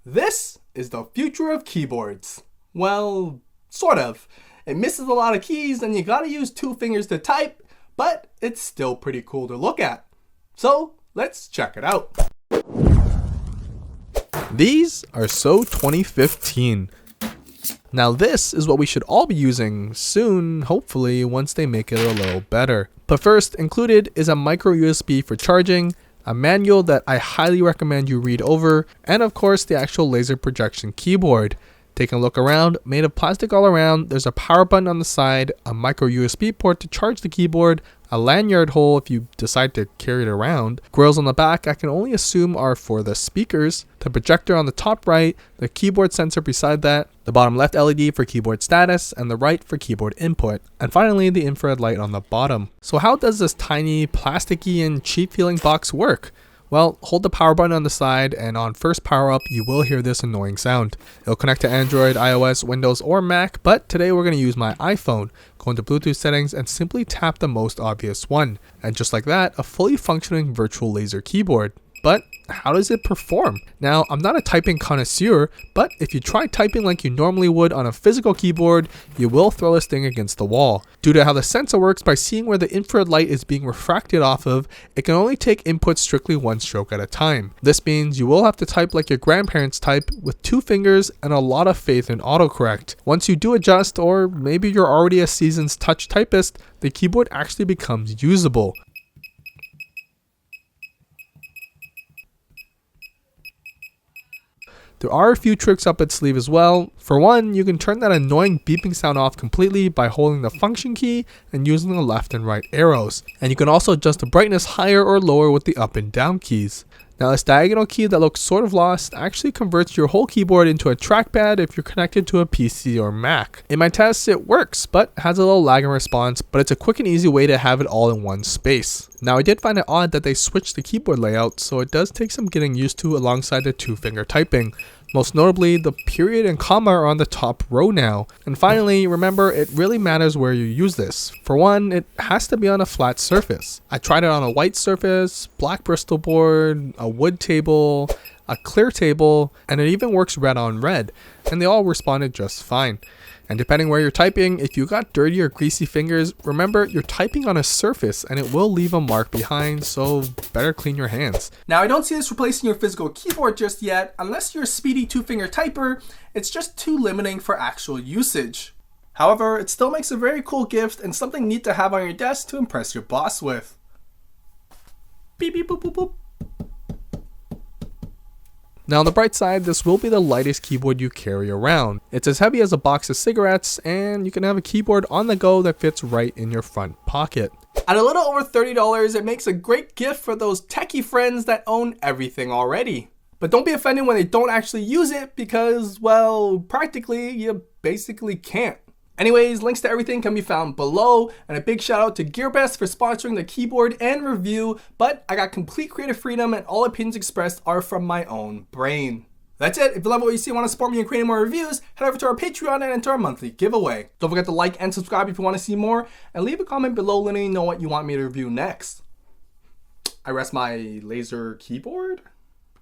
This is the future of keyboards. Well, sort of. It misses a lot of keys and you gotta use 2 fingers to type, but it's still pretty cool to look at. So let's check it out. These are so 2015. Now this is what we should all be using soon, hopefully, once they make it a little better. But first, included is a micro USB for charging, a manual that I highly recommend you read over, and of course the actual laser projection keyboard. Taking a look around, made of plastic all around, there's a power button on the side, a micro USB port to charge the keyboard, a lanyard hole if you decide to carry it around, grills on the back I can only assume are for the speakers, the projector on the top right, the keyboard sensor beside that, the bottom left LED for keyboard status, and the right for keyboard input, and finally the infrared light on the bottom. So how does this tiny, plasticky, and cheap feeling box work? Well, hold the power button on the side and on first power up you will hear this annoying sound. It'll connect to Android, iOS, Windows, or Mac, but today we're going to use my iPhone. Go into Bluetooth settings and simply tap the most obvious one. And just like that, a fully functioning virtual laser keyboard. But how does it perform? Now, I'm not a typing connoisseur, but if you try typing like you normally would on a physical keyboard, you will throw this thing against the wall. Due to how the sensor works by seeing where the infrared light is being refracted off of, it can only take input strictly 1 stroke at a time. This means you will have to type like your grandparents type with 2 fingers and a lot of faith in autocorrect. Once you do adjust, or maybe you're already a seasoned touch typist, the keyboard actually becomes usable. There are a few tricks up its sleeve as well. For one, you can turn that annoying beeping sound off completely by holding the function key and using the left and right arrows. And you can also adjust the brightness higher or lower with the up and down keys. Now this diagonal key that looks sort of lost actually converts your whole keyboard into a trackpad if you're connected to a PC or Mac. In my tests it works, but has a little lag in response, but it's a quick and easy way to have it all in one space. Now I did find it odd that they switched the keyboard layout, so it does take some getting used to alongside the 2-finger typing. Most notably, the period and comma are on the top row now. And finally, remember, it really matters where you use this. For one, it has to be on a flat surface. I tried it on a white surface, black Bristol board, a wood table, a clear table, and it even works red on red. And they all responded just fine. And depending where you're typing, if you got dirty or greasy fingers, remember you're typing on a surface and it will leave a mark behind, so better clean your hands. Now I don't see this replacing your physical keyboard just yet. Unless you're a speedy 2-finger typer, it's just too limiting for actual usage. However, it still makes a very cool gift and something neat to have on your desk to impress your boss with. Beep beep boop boop boop. Now on the bright side, this will be the lightest keyboard you carry around. It's as heavy as a box of cigarettes, and you can have a keyboard on the go that fits right in your front pocket. At a little over $30, it makes a great gift for those techie friends that own everything already. But don't be offended when they don't actually use it because, well, practically, you basically can't. Anyways, links to everything can be found below, and a big shout out to GearBest for sponsoring the keyboard and review, but I got complete creative freedom and all opinions expressed are from my own brain. That's it. If you love what you see and want to support me in creating more reviews, head over to our Patreon and enter our monthly giveaway. Don't forget to like and subscribe if you want to see more, and leave a comment below letting me know what you want me to review next. I rest my laser keyboard.